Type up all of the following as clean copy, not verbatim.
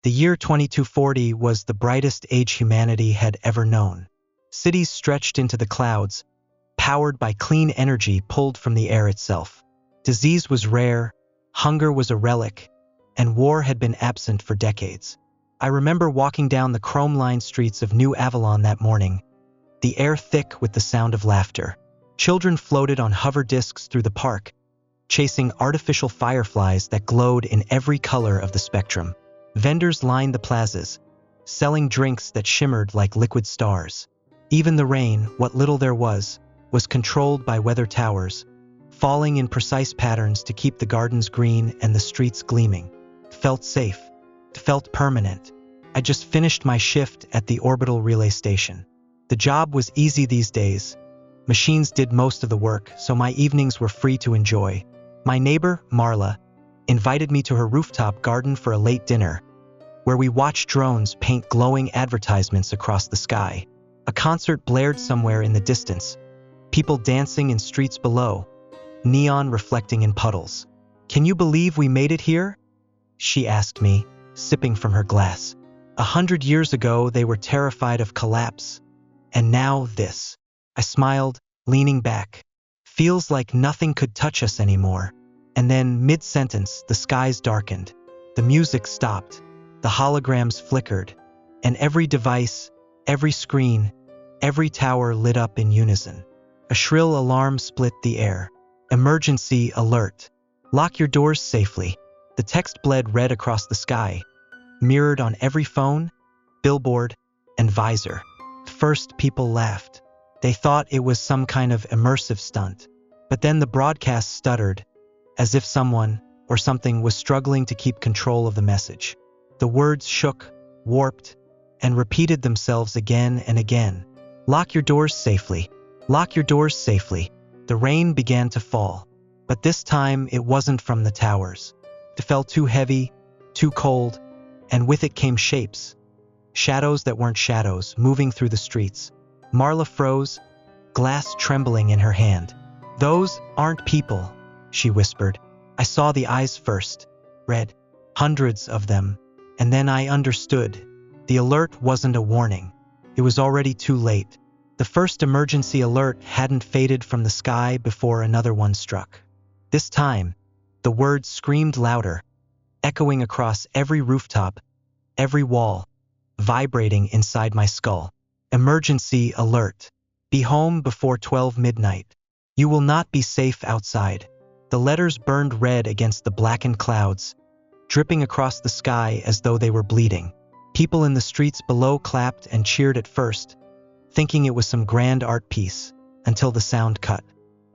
The year 2240 was the brightest age humanity had ever known. Cities stretched into the clouds, powered by clean energy pulled from the air itself. Disease was rare, hunger was a relic, and war had been absent for decades. I remember walking down the chrome-lined streets of New Avalon that morning, the air thick with the sound of laughter. Children floated on hover discs through the park, chasing artificial fireflies that glowed in every color of the spectrum. Vendors lined the plazas, selling drinks that shimmered like liquid stars. Even the rain, what little there was controlled by weather towers, falling in precise patterns to keep the gardens green and the streets gleaming. It felt safe. It felt permanent. I just finished my shift at the orbital relay station. The job was easy these days. Machines did most of the work, so my evenings were free to enjoy. My neighbor, Marla, invited me to her rooftop garden for a late dinner, where we watched drones paint glowing advertisements across the sky. A concert blared somewhere in the distance, people dancing in streets below, neon reflecting in puddles. "Can you believe we made it here?" she asked me, sipping from her glass. 100 years ago, they were terrified of collapse. And now this. I smiled, leaning back. Feels like nothing could touch us anymore. And then, mid-sentence, the skies darkened. The music stopped. The holograms flickered. And every device, every screen, every tower lit up in unison. A shrill alarm split the air. "Emergency alert. Lock your doors safely." The text bled red across the sky, mirrored on every phone, billboard, and visor. First, people laughed. They thought it was some kind of immersive stunt. But then the broadcast stuttered, as if someone or something was struggling to keep control of the message. The words shook, warped, and repeated themselves again and again. "Lock your doors safely. Lock your doors safely." The rain began to fall, but this time it wasn't from the towers. It felt too heavy, too cold, and with it came shapes. Shadows that weren't shadows, moving through the streets. Marla froze, glass trembling in her hand. "Those aren't people," she whispered. I saw the eyes first, red, hundreds of them, and then I understood. The alert wasn't a warning. It was already too late. The first emergency alert hadn't faded from the sky before another one struck. This time, the words screamed louder, echoing across every rooftop, every wall, vibrating inside my skull. "Emergency alert. Be home before 12 midnight. You will not be safe outside." The letters burned red against the blackened clouds, dripping across the sky as though they were bleeding. People in the streets below clapped and cheered at first, thinking it was some grand art piece, until the sound cut.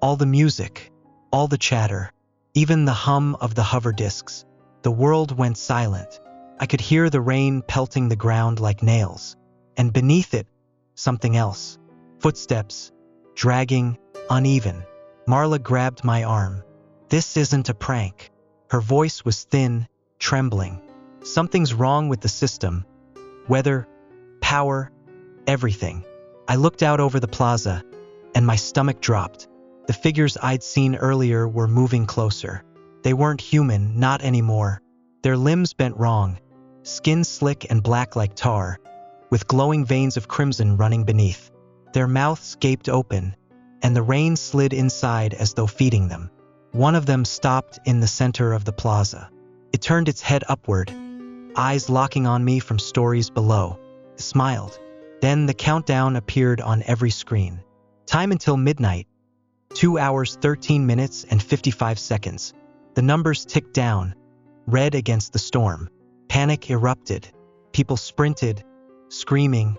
All the music, all the chatter, even the hum of the hover discs. The world went silent. I could hear the rain pelting the ground like nails, and beneath it, something else. Footsteps, dragging, uneven. Marla grabbed my arm. "This isn't a prank." Her voice was thin, trembling. "Something's wrong with the system. Weather, power, everything." I looked out over the plaza, and my stomach dropped. The figures I'd seen earlier were moving closer. They weren't human, not anymore. Their limbs bent wrong, skin slick and black like tar, with glowing veins of crimson running beneath. Their mouths gaped open, and the rain slid inside as though feeding them. One of them stopped in the center of the plaza. It turned its head upward, eyes locking on me from stories below. It smiled. Then the countdown appeared on every screen. Time until midnight. 2 hours, 13 minutes, and 55 seconds. The numbers ticked down, red against the storm. Panic erupted. People sprinted, screaming,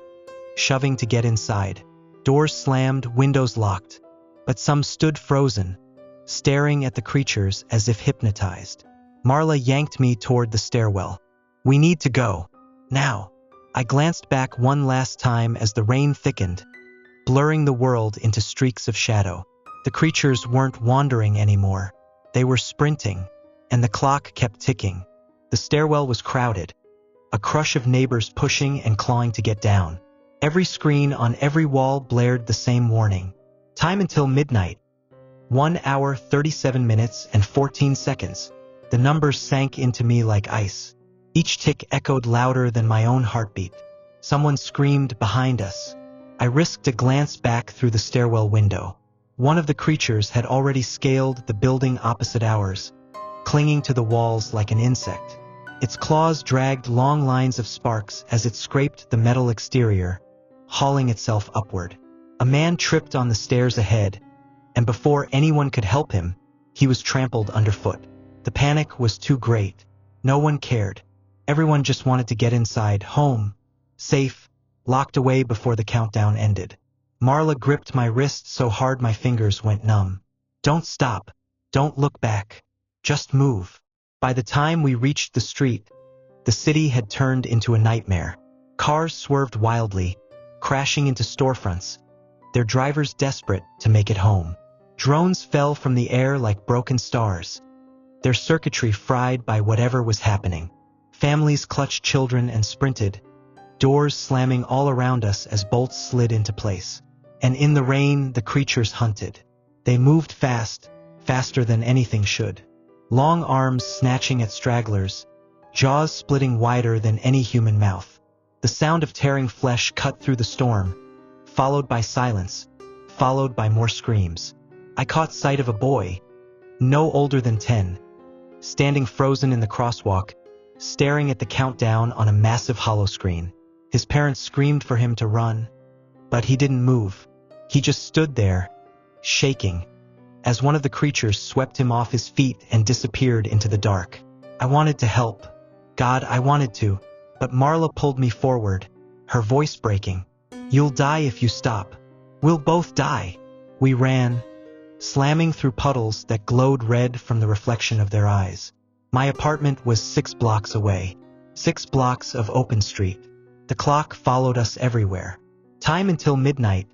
shoving to get inside. Doors slammed, windows locked. But some stood frozen, staring at the creatures as if hypnotized. Marla yanked me toward the stairwell. "We need to go. Now." I glanced back one last time as the rain thickened, blurring the world into streaks of shadow. The creatures weren't wandering anymore. They were sprinting, and the clock kept ticking. The stairwell was crowded, a crush of neighbors pushing and clawing to get down. Every screen on every wall blared the same warning. Time until midnight. 1 hour, 37 minutes, and 14 seconds. The numbers sank into me like ice. Each tick echoed louder than my own heartbeat. Someone screamed behind us. I risked a glance back through the stairwell window. One of the creatures had already scaled the building opposite ours, clinging to the walls like an insect. Its claws dragged long lines of sparks as it scraped the metal exterior, hauling itself upward. A man tripped on the stairs ahead, and before anyone could help him, he was trampled underfoot. The panic was too great. No one cared. Everyone just wanted to get inside, home, safe, locked away before the countdown ended. Marla gripped my wrist so hard my fingers went numb. Don't stop. Don't look back. Just move. By the time we reached the street, the city had turned into a nightmare. Cars swerved wildly, crashing into storefronts, their drivers desperate to make it home. Drones fell from the air like broken stars, their circuitry fried by whatever was happening. Families clutched children and sprinted, doors slamming all around us as bolts slid into place. And in the rain, the creatures hunted. They moved fast, faster than anything should. Long arms snatching at stragglers, jaws splitting wider than any human mouth. The sound of tearing flesh cut through the storm, followed by silence, followed by more screams. I caught sight of a boy, no older than 10, standing frozen in the crosswalk, staring at the countdown on a massive hollow screen. His parents screamed for him to run, but he didn't move. He just stood there, shaking, as one of the creatures swept him off his feet and disappeared into the dark. I wanted to help. God, I wanted to, but Marla pulled me forward, her voice breaking. You'll die if you stop. We'll both die. We ran, slamming through puddles that glowed red from the reflection of their eyes. My apartment was 6 blocks away, 6 blocks of open street. The clock followed us everywhere. Time until midnight,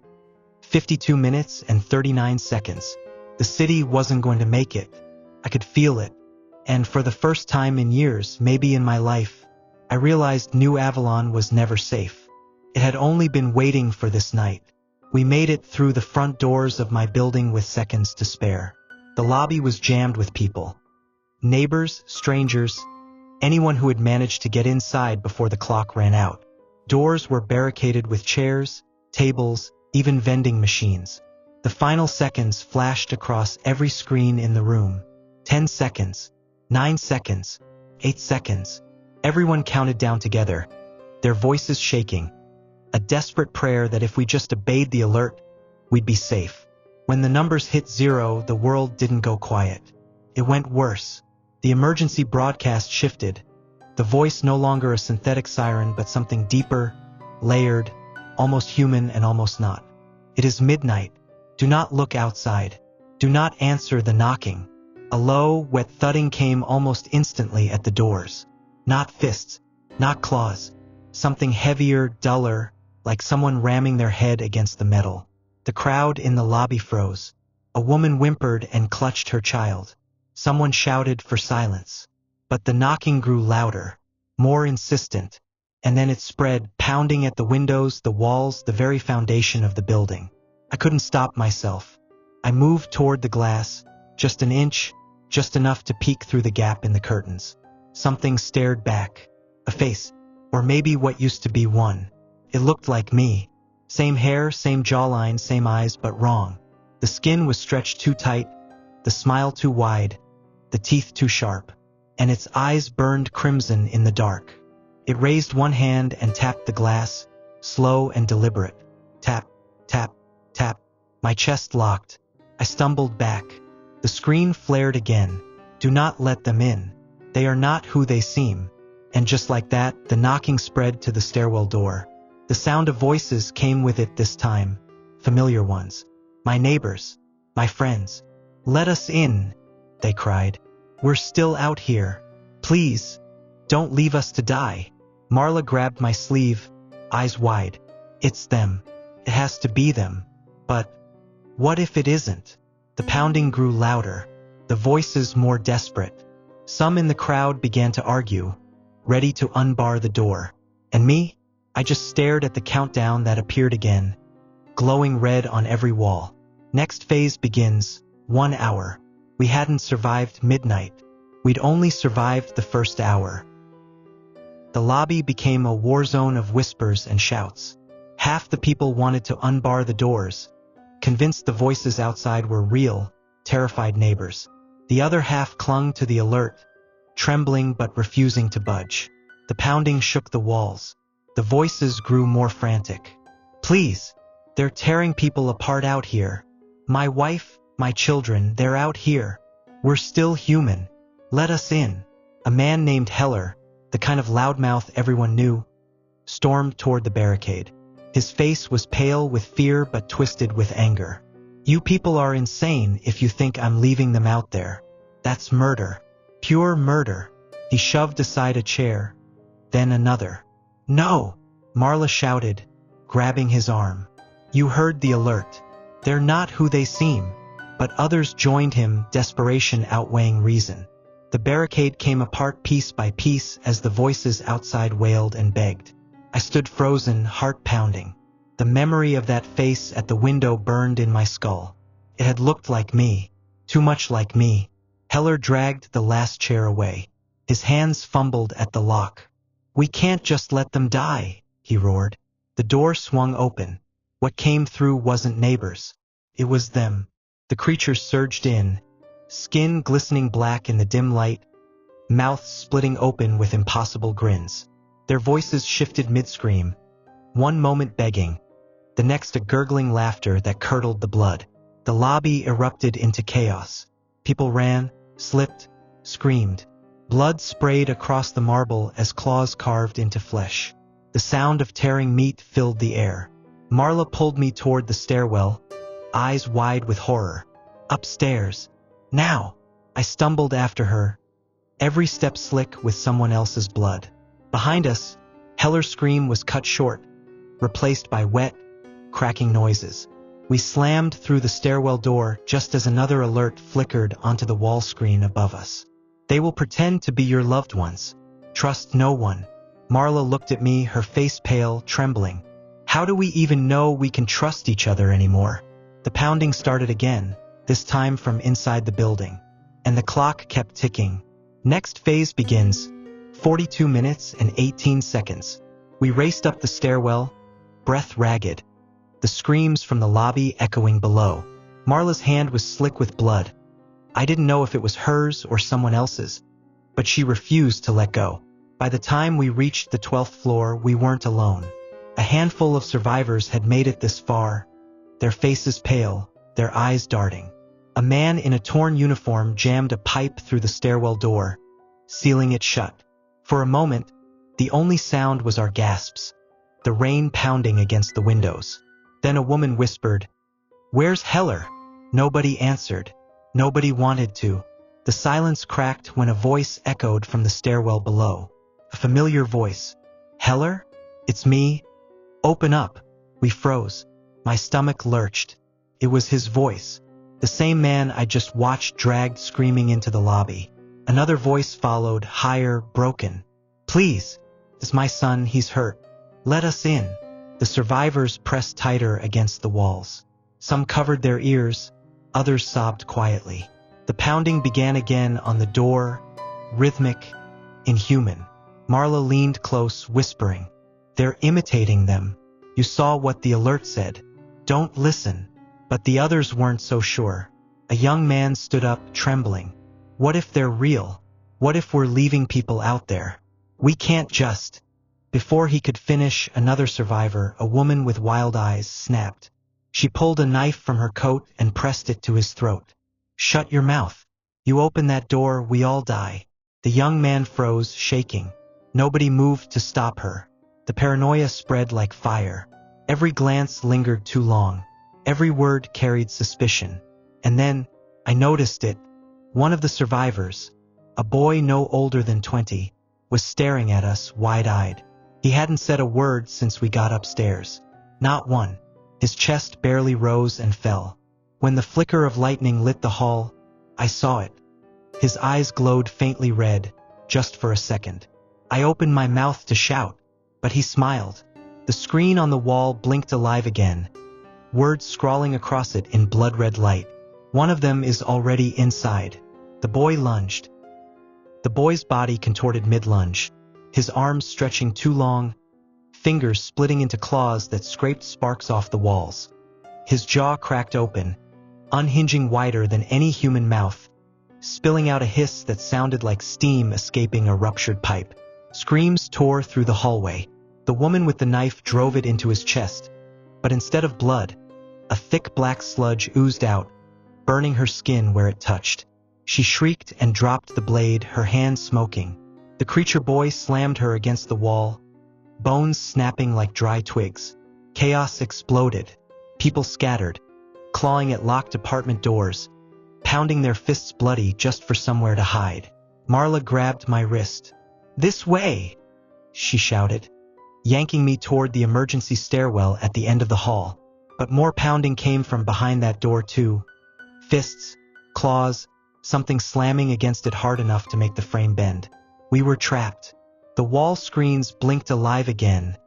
52 minutes and 39 seconds. The city wasn't going to make it. I could feel it. And for the first time in years, maybe in my life, I realized New Avalon was never safe. It had only been waiting for this night. We made it through the front doors of my building with seconds to spare. The lobby was jammed with people. Neighbors, strangers, anyone who had managed to get inside before the clock ran out. Doors were barricaded with chairs, tables, even vending machines. The final seconds flashed across every screen in the room. 10 seconds, 9 seconds, 8 seconds. Everyone counted down together, their voices shaking. A desperate prayer that if we just obeyed the alert, we'd be safe. When the numbers hit 0, the world didn't go quiet. It went worse. The emergency broadcast shifted. The voice no longer a synthetic siren, but something deeper, layered, almost human and almost not. It is midnight. Do not look outside. Do not answer the knocking. A low, wet thudding came almost instantly at the doors. Not fists, not claws. Something heavier, duller, like someone ramming their head against the metal. The crowd in the lobby froze. A woman whimpered and clutched her child. Someone shouted for silence. But the knocking grew louder, more insistent, and then it spread, pounding at the windows, the walls, the very foundation of the building. I couldn't stop myself. I moved toward the glass, just an inch, just enough to peek through the gap in the curtains. Something stared back. A face, or maybe what used to be one. It looked like me. Same hair, same jawline, same eyes, but wrong. The skin was stretched too tight, the smile too wide, the teeth too sharp, and its eyes burned crimson in the dark. It raised one hand and tapped the glass, slow and deliberate. Tap, tap, tap. My chest locked. I stumbled back. The screen flared again. Do not let them in. They are not who they seem. And just like that, the knocking spread to the stairwell door. The sound of voices came with it this time. Familiar ones. My neighbors. My friends. Let us in, they cried. We're still out here. Please, don't leave us to die. Marla grabbed my sleeve, eyes wide. It's them. It has to be them. But what if it isn't? The pounding grew louder, the voices more desperate. Some in the crowd began to argue, ready to unbar the door. And me? I just stared at the countdown that appeared again, glowing red on every wall. Next phase begins, 1 hour. We hadn't survived midnight. We'd only survived the first hour. The lobby became a war zone of whispers and shouts. Half the people wanted to unbar the doors, convinced the voices outside were real, terrified neighbors. The other half clung to the alert, trembling but refusing to budge. The pounding shook the walls. The voices grew more frantic. Please, they're tearing people apart out here. My wife, my children, they're out here. We're still human. Let us in. A man named Heller, the kind of loudmouth everyone knew, stormed toward the barricade. His face was pale with fear but twisted with anger. You people are insane if you think I'm leaving them out there. That's murder. Pure murder. He shoved aside a chair, then another. No! Marla shouted, grabbing his arm. You heard the alert. They're not who they seem. But others joined him, desperation outweighing reason. The barricade came apart piece by piece as the voices outside wailed and begged. I stood frozen, heart pounding. The memory of that face at the window burned in my skull. It had looked like me, too much like me. Heller dragged the last chair away. His hands fumbled at the lock. We can't just let them die, he roared. The door swung open. What came through wasn't neighbors. It was them. The creatures surged in, skin glistening black in the dim light, mouths splitting open with impossible grins. Their voices shifted mid-scream, one moment begging, the next a gurgling laughter that curdled the blood. The lobby erupted into chaos. People ran, slipped, screamed. Blood sprayed across the marble as claws carved into flesh. The sound of tearing meat filled the air. Marla pulled me toward the stairwell, eyes wide with horror. Upstairs. Now! I stumbled after her, every step slick with someone else's blood. Behind us, Heller's scream was cut short, replaced by wet, cracking noises. We slammed through the stairwell door just as another alert flickered onto the wall screen above us. They will pretend to be your loved ones. Trust no one. Marla looked at me, her face pale, trembling. How do we even know we can trust each other anymore? The pounding started again, this time from inside the building. And the clock kept ticking. Next phase begins. 42 minutes and 18 seconds. We raced up the stairwell, breath ragged. The screams from the lobby echoing below. Marla's hand was slick with blood. I didn't know if it was hers or someone else's, but she refused to let go. By the time we reached the 12th floor, we weren't alone. A handful of survivors had made it this far, their faces pale, their eyes darting. A man in a torn uniform jammed a pipe through the stairwell door, sealing it shut. For a moment, the only sound was our gasps, the rain pounding against the windows. Then a woman whispered, "Where's Heller?" Nobody answered. Nobody wanted to. The silence cracked when a voice echoed from the stairwell below. A familiar voice. "Heller? It's me. Open up." We froze. My stomach lurched. It was his voice. The same man I just watched dragged screaming into the lobby. Another voice followed, higher, broken. "Please, it's my son, he's hurt. Let us in." The survivors pressed tighter against the walls. Some covered their ears, others sobbed quietly. The pounding began again on the door, rhythmic, inhuman. Marla leaned close, whispering, "They're imitating them. You saw what the alert said. Don't listen." But the others weren't so sure. A young man stood up, trembling. "What if they're real? What if we're leaving people out there? We can't just..." Before he could finish, another survivor, a woman with wild eyes, snapped. She pulled a knife from her coat and pressed it to his throat. "Shut your mouth. You open that door, we all die." The young man froze, shaking. Nobody moved to stop her. The paranoia spread like fire. Every glance lingered too long. Every word carried suspicion. And then, I noticed it. One of the survivors, a boy no older than 20, was staring at us wide-eyed. He hadn't said a word since we got upstairs. Not one. His chest barely rose and fell. When the flicker of lightning lit the hall, I saw it. His eyes glowed faintly red, just for a second. I opened my mouth to shout, but he smiled. The screen on the wall blinked alive again, words scrawling across it in blood-red light. "One of them is already inside." The boy lunged. The boy's body contorted mid-lunge. his arms stretching too long, fingers splitting into claws that scraped sparks off the walls. His jaw cracked open, unhinging wider than any human mouth, spilling out a hiss that sounded like steam escaping a ruptured pipe. Screams tore through the hallway. The woman with the knife drove it into his chest, but instead of blood, a thick black sludge oozed out, burning her skin where it touched. She shrieked and dropped the blade, her hand smoking. The creature boy slammed her against the wall, bones snapping like dry twigs. Chaos exploded. People scattered, clawing at locked apartment doors, pounding their fists bloody just for somewhere to hide. Marla grabbed my wrist. "This way!" she shouted, yanking me toward the emergency stairwell at the end of the hall. But more pounding came from behind that door too. Fists, claws, something slamming against it hard enough to make the frame bend. We were trapped. The wall screens blinked alive again,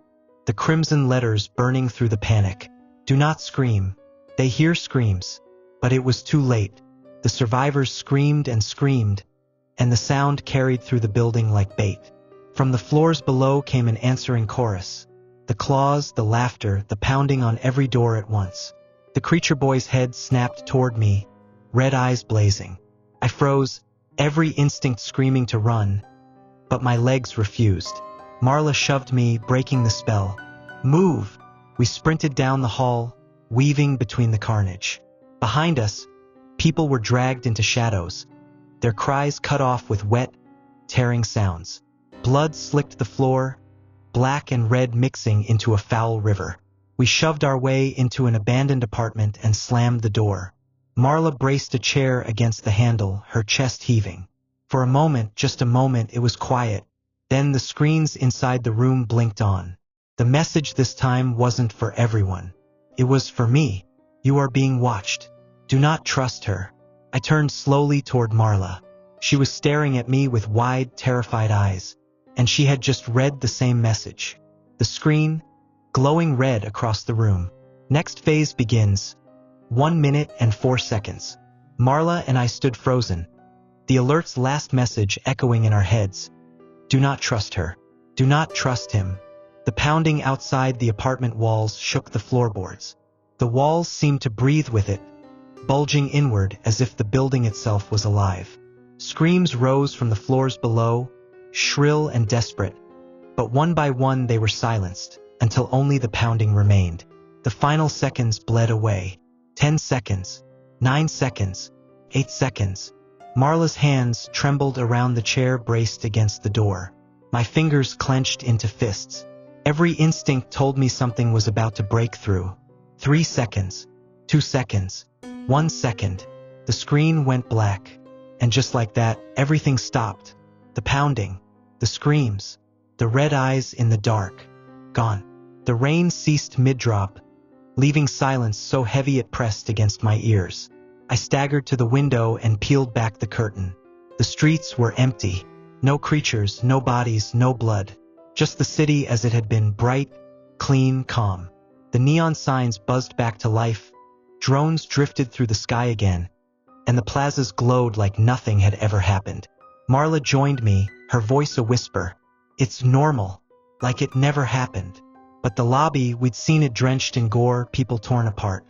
the crimson letters burning through the panic. "Do not scream. They hear screams." But it was too late. The survivors screamed and screamed, and the sound carried through the building like bait. From the floors below came an answering chorus. The claws, the laughter, the pounding on every door at once. The creature boy's head snapped toward me, red eyes blazing. I froze, every instinct screaming to run, but my legs refused. Marla shoved me, breaking the spell. "Move!" We sprinted down the hall, weaving between the carnage. Behind us, people were dragged into shadows, their cries cut off with wet, tearing sounds. Blood slicked the floor, black and red mixing into a foul river. We shoved our way into an abandoned apartment and slammed the door. Marla braced a chair against the handle, her chest heaving. For a moment, just a moment, it was quiet. Then the screens inside the room blinked on. The message this time wasn't for everyone. It was for me. "You are being watched. Do not trust her." I turned slowly toward Marla. She was staring at me with wide, terrified eyes, and she had just read the same message. The screen, glowing red across the room. "Next phase begins. 1 minute and 4 seconds. Marla and I stood frozen, the alert's last message echoing in our heads. "Do not trust her. Do not trust him." The pounding outside the apartment walls shook the floorboards. The walls seemed to breathe with it, bulging inward as if the building itself was alive. Screams rose from the floors below, shrill and desperate, but one by one they were silenced, until only the pounding remained. The final seconds bled away. 10 seconds, 9 seconds, 8 seconds. Marla's hands trembled around the chair braced against the door. My fingers clenched into fists. Every instinct told me something was about to break through. 3 seconds, 2 seconds, 1 second. The screen went black, and just like that, everything stopped. The pounding, the screams, the red eyes in the dark. Gone. The rain ceased mid-drop, leaving silence so heavy it pressed against my ears. I staggered to the window and peeled back the curtain. The streets were empty. No creatures, no bodies, no blood. Just the city as it had been, bright, clean, calm. The neon signs buzzed back to life, drones drifted through the sky again, and the plazas glowed like nothing had ever happened. Marla joined me, her voice a whisper. "It's normal, like it never happened." But the lobby, we'd seen it drenched in gore, people torn apart.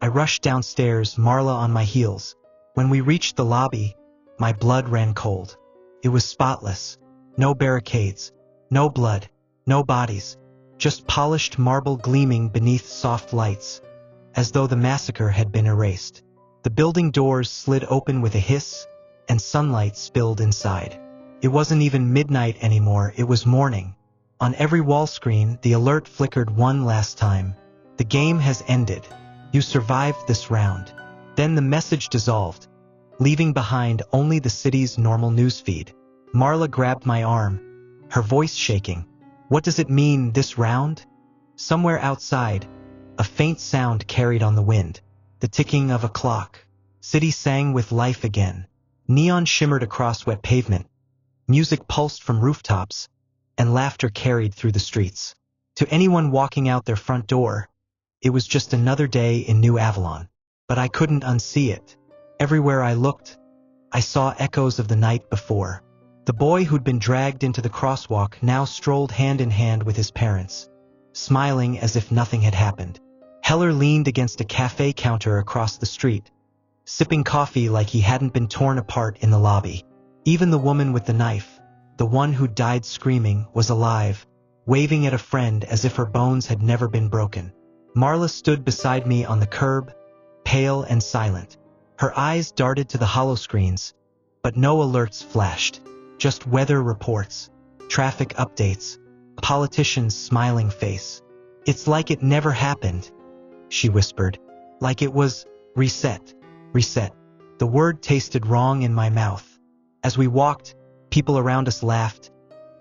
I rushed downstairs, Marla on my heels. When we reached the lobby, my blood ran cold. It was spotless. No barricades, no blood, no bodies, just polished marble gleaming beneath soft lights, as though the massacre had been erased. The building doors slid open with a hiss, and sunlight spilled inside. It wasn't even midnight anymore, it was morning. On every wall screen, the alert flickered one last time. "The game has ended. You survived this round." Then the message dissolved, leaving behind only the city's normal newsfeed. Marla grabbed my arm, her voice shaking. "What does it mean, this round?" Somewhere outside, a faint sound carried on the wind. The ticking of a clock. City sang with life again. Neon shimmered across wet pavement. Music pulsed from rooftops, and laughter carried through the streets. To anyone walking out their front door, it was just another day in New Avalon. But I couldn't unsee it. Everywhere I looked, I saw echoes of the night before. The boy who'd been dragged into the crosswalk now strolled hand in hand with his parents, smiling as if nothing had happened. Heller leaned against a cafe counter across the street, sipping coffee like he hadn't been torn apart in the lobby. Even the woman with the knife, the one who died screaming, was alive, waving at a friend as if her bones had never been broken. Marla stood beside me on the curb, pale and silent. Her eyes darted to the holoscreens, but no alerts flashed. Just weather reports, traffic updates, a politician's smiling face. "It's like it never happened," she whispered. "Like it was reset, reset." The word tasted wrong in my mouth. As we walked, people around us laughed,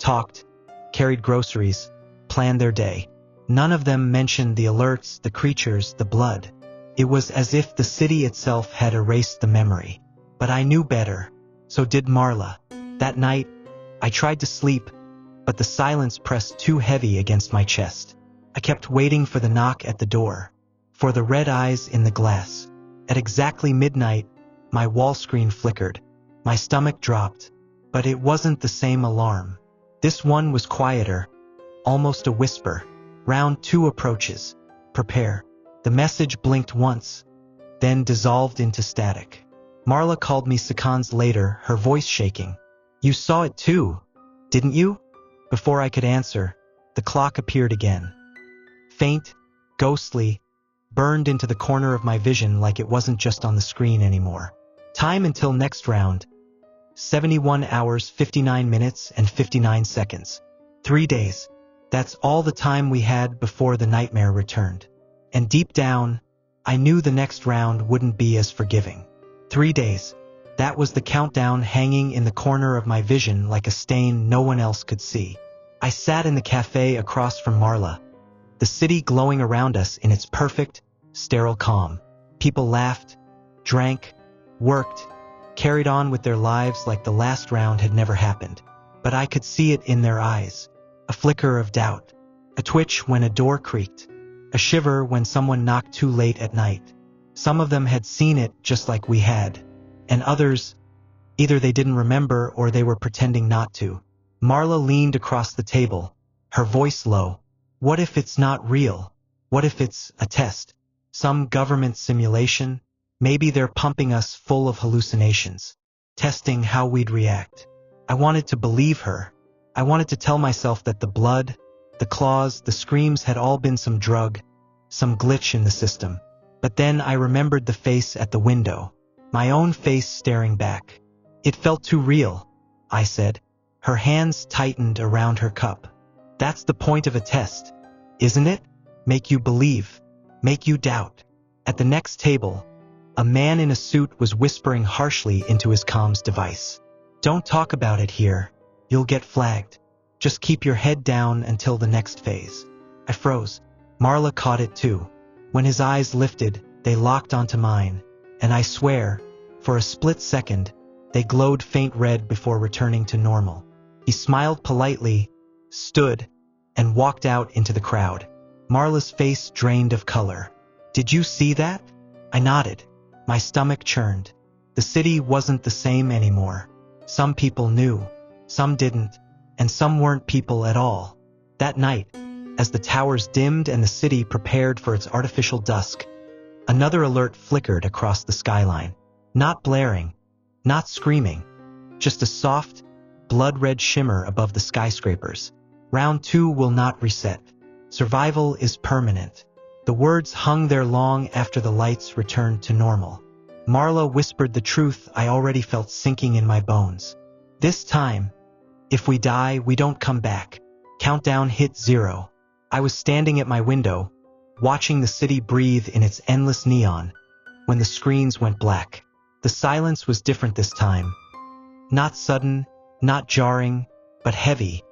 talked, carried groceries, planned their day. None of them mentioned the alerts, the creatures, the blood. It was as if the city itself had erased the memory. But I knew better. So did Marla. That night, I tried to sleep, but the silence pressed too heavy against my chest. I kept waiting for the knock at the door, for the red eyes in the glass. At exactly midnight, my wall screen flickered. My stomach dropped, but it wasn't the same alarm. This one was quieter, almost a whisper. "Round 2 approaches. Prepare." The message blinked once, then dissolved into static. Marla called me seconds later, her voice shaking. "You saw it too, didn't you?" Before I could answer, the clock appeared again. Faint, ghostly, burned into the corner of my vision like it wasn't just on the screen anymore. Time until next round: 71 hours, 59 minutes, and 59 seconds. 3 days. That's all the time we had before the nightmare returned. And deep down, I knew the next round wouldn't be as forgiving. 3 days. That was the countdown hanging in the corner of my vision like a stain no one else could see. I sat in the cafe across from Marla, the city glowing around us in its perfect, sterile calm. People laughed, drank, worked, carried on with their lives like the last round had never happened. But I could see it in their eyes. A flicker of doubt, a twitch when a door creaked, a shiver when someone knocked too late at night. Some of them had seen it just like we had, and others, either they didn't remember or they were pretending not to. Marla leaned across the table, her voice low. "What if it's not real? What if it's a test? Some government simulation? Maybe they're pumping us full of hallucinations, testing how we'd react." I wanted to believe her. I wanted to tell myself that the blood, the claws, the screams had all been some drug, some glitch in the system. But then I remembered the face at the window, my own face staring back. "It felt too real," I said. Her hands tightened around her cup. "That's the point of a test, isn't it? Make you believe, make you doubt." At the next table, a man in a suit was whispering harshly into his comms device. "Don't talk about it here. You'll get flagged. Just keep your head down until the next phase." I froze. Marla caught it too. When his eyes lifted, they locked onto mine, and I swear, for a split second, they glowed faint red before returning to normal. He smiled politely, stood, and walked out into the crowd. Marla's face drained of color. "Did you see that?" I nodded. My stomach churned. The city wasn't the same anymore. Some people knew, some didn't, and some weren't people at all. That night, as the towers dimmed and the city prepared for its artificial dusk, another alert flickered across the skyline. Not blaring, not screaming, just a soft, blood-red shimmer above the skyscrapers. "Round 2 will not reset. Survival is permanent." The words hung there long after the lights returned to normal. Marla whispered the truth I already felt sinking in my bones. "This time, if we die, we don't come back." Countdown hit 0. I was standing at my window, watching the city breathe in its endless neon, when the screens went black. The silence was different this time. Not sudden, not jarring, but heavy,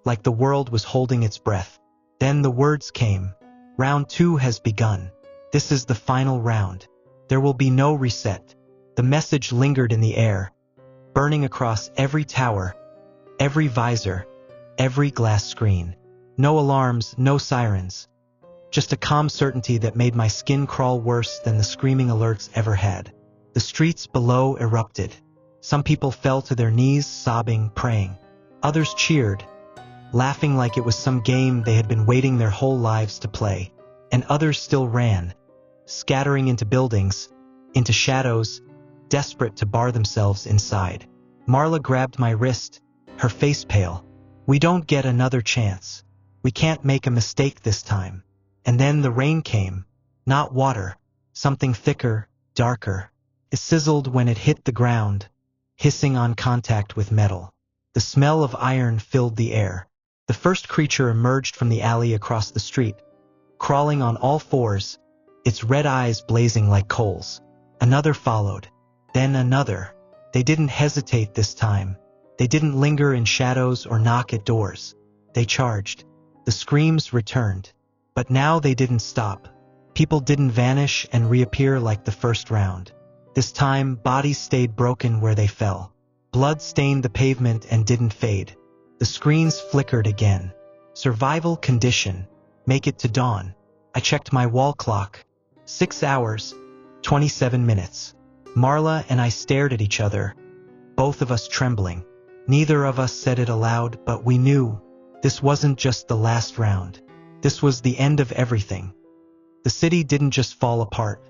like the world was holding its breath. Then the words came. "Round 2 has begun. This is the final round. There will be no reset." The message lingered in the air, burning across every tower, every visor, every glass screen. No alarms, no sirens. Just a calm certainty that made my skin crawl worse than the screaming alerts ever had. The streets below erupted. Some people fell to their knees, sobbing, praying. Others cheered, laughing like it was some game they had been waiting their whole lives to play. And others still ran, scattering into buildings, into shadows, desperate to bar themselves inside. Marla grabbed my wrist, her face pale. We don't get another chance. We can't make a mistake this time. And then the rain came. Not water, something thicker, darker. It sizzled when it hit the ground, hissing on contact with metal. The smell of iron filled the air. The first creature emerged from the alley across the street, crawling on all fours, its red eyes blazing like coals. Another followed, then another. They didn't hesitate this time. They didn't linger in shadows or knock at doors. They charged. The screams returned. But now they didn't stop. People didn't vanish and reappear like the first round. This time, bodies stayed broken where they fell. Blood stained the pavement and didn't fade. The screens flickered again. Survival condition. Make it to dawn. I checked my wall clock. 6 hours, 27 minutes. Marla and I stared at each other, both of us trembling. Neither of us said it aloud, but we knew this wasn't just the last round. This was the end of everything. The city didn't just fall apart.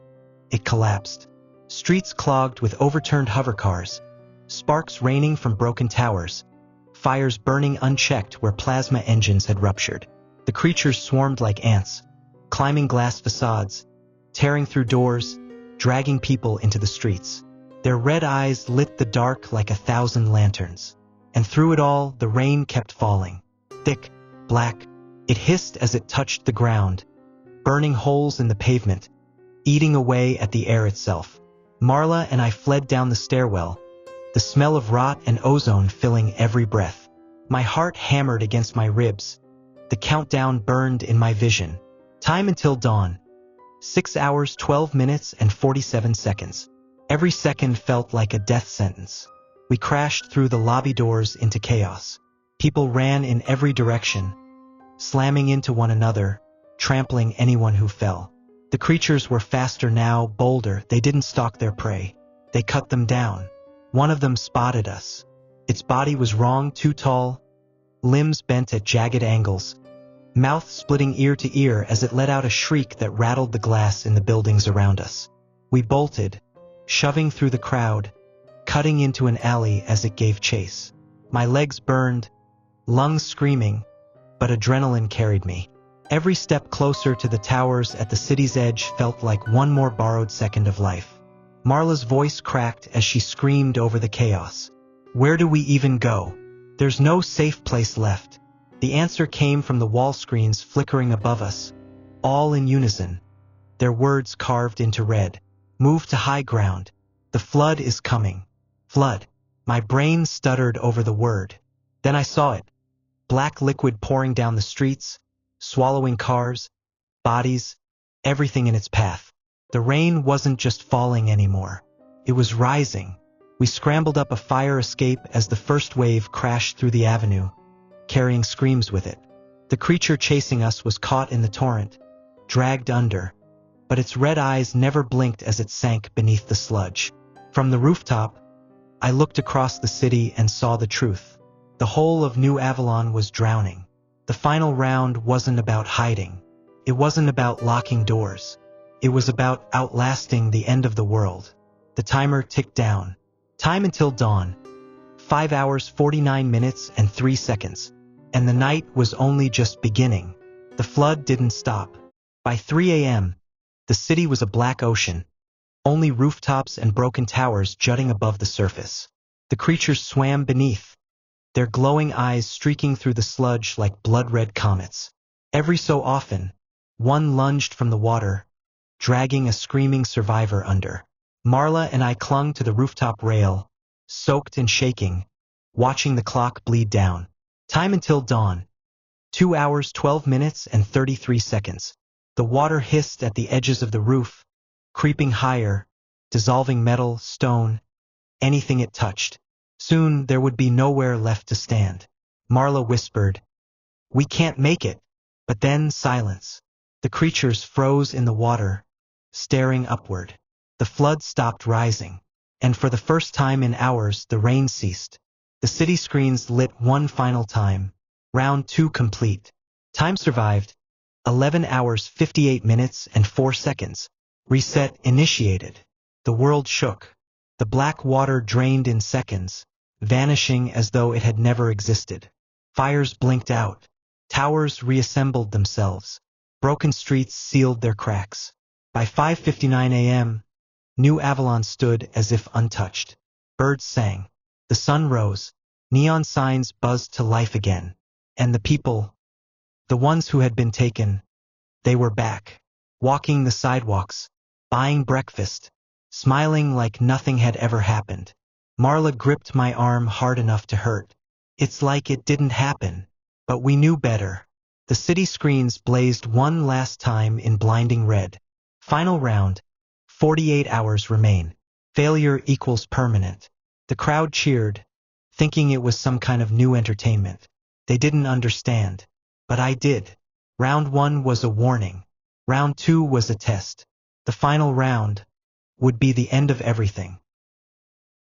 It collapsed. Streets clogged with overturned hovercars, sparks raining from broken towers, fires burning unchecked where plasma engines had ruptured. The creatures swarmed like ants, climbing glass facades, tearing through doors, dragging people into the streets. Their red eyes lit the dark like 1,000 lanterns. And through it all, the rain kept falling. Thick, black. It hissed as it touched the ground, burning holes in the pavement, eating away at the air itself. Marla and I fled down the stairwell, the smell of rot and ozone filling every breath. My heart hammered against my ribs. The countdown burned in my vision. Time until dawn. 6 hours, 12 minutes, and 47 seconds. Every second felt like a death sentence. We crashed through the lobby doors into chaos. People ran in every direction, slamming into one another, trampling anyone who fell. The creatures were faster now, bolder. They didn't stalk their prey. They cut them down. One of them spotted us. Its body was wrong, too tall, limbs bent at jagged angles, mouth splitting ear to ear as it let out a shriek that rattled the glass in the buildings around us. We bolted, shoving through the crowd, cutting into an alley as it gave chase. My legs burned, lungs screaming, but adrenaline carried me. Every step closer to the towers at the city's edge felt like one more borrowed second of life. Marla's voice cracked as she screamed over the chaos. Where do we even go? There's no safe place left. The answer came from the wall screens flickering above us, all in unison, their words carved into red. Move to high ground. The flood is coming. Flood. My brain stuttered over the word. Then I saw it. Black liquid pouring down the streets, swallowing cars, bodies, everything in its path. The rain wasn't just falling anymore. It was rising. We scrambled up a fire escape as the first wave crashed through the avenue, carrying screams with it. The creature chasing us was caught in the torrent, dragged under, but its red eyes never blinked as it sank beneath the sludge. From the rooftop, I looked across the city and saw the truth. The whole of New Avalon was drowning. The final round wasn't about hiding. It wasn't about locking doors. It was about outlasting the end of the world. The timer ticked down. Time until dawn. 5 hours, 49 minutes, and 3 seconds. And the night was only just beginning. The flood didn't stop. By 3 a.m., the city was a black ocean, only rooftops and broken towers jutting above the surface. The creatures swam beneath, their glowing eyes streaking through the sludge like blood-red comets. Every so often, one lunged from the water, dragging a screaming survivor under. Marla and I clung to the rooftop rail, soaked and shaking, watching the clock bleed down. Time until dawn. 2 hours, 12 minutes, and 33 seconds. The water hissed at the edges of the roof, creeping higher, dissolving metal, stone, anything it touched. Soon there would be nowhere left to stand. Marla whispered, "We can't make it." But then silence. The creatures froze in the water, staring upward. The flood stopped rising. And for the first time in hours, the rain ceased. The city screens lit one final time. Round 2 complete. Time survived. 11 hours 58 minutes and 4 seconds. Reset initiated. The world shook. The black water drained in seconds, vanishing as though it had never existed. Fires blinked out. Towers reassembled themselves. Broken streets sealed their cracks. By 5:59 a.m., New Avalon stood as if untouched. Birds sang. The sun rose. Neon signs buzzed to life again. And the people, the ones who had been taken, they were back. Walking the sidewalks, buying breakfast, smiling like nothing had ever happened. Marla gripped my arm hard enough to hurt. It's like it didn't happen. But we knew better. The city screens blazed one last time in blinding red. Final round. 48 hours remain. Failure equals permanent. The crowd cheered, thinking it was some kind of new entertainment. They didn't understand. But I did. Round 1 was a warning. Round 2 was a test. The final round would be the end of everything.